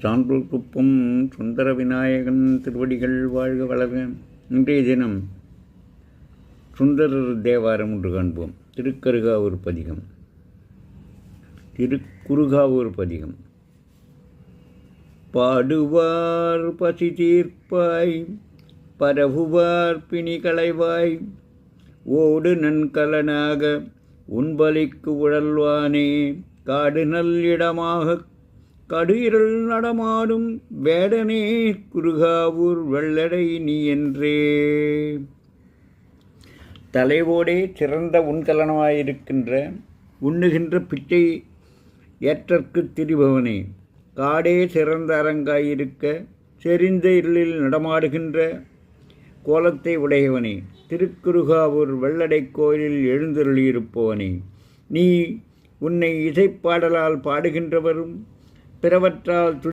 சான்றோர்க்குப்பம் சுந்தர விநாயகன் திருவடிகள் வாழ்க வளர்க. இன்றைய தினம் சுந்தரர் தேவாரம் ஒன்று காண்போம். திருக்கருகாவூர் பதிகம். திருக்குறுகாவூர் பதிகம். பாடுவார் பசி தீர்ப்பாய், பரவுவார் பிணி களைவாய், ஓடு நன்கலனாக உன்பலிக்கு உழல்வானே, காடு நல்லிடமாக கடு இருள் நடமாடும் வேடனே, குறுகாவூர் வெள்ளடை நீ என்றே. தலைவோடே சிறந்த உண்கலனமாயிருக்கின்ற உண்ணுகின்ற பிச்சை ஏற்றற்குத் திரிபவனே, காடே சிறந்த அரங்காயிருக்க செறிந்த இருளில் நடமாடுகின்ற கோலத்தை உடையவனே, திருக்குறுகாவூர் வெள்ளடை கோயிலில் எழுந்தருளியிருப்பவனே, நீ உன்னை இசைப்பாடலால் பாடுகின்றவரும் பிறவற்றால்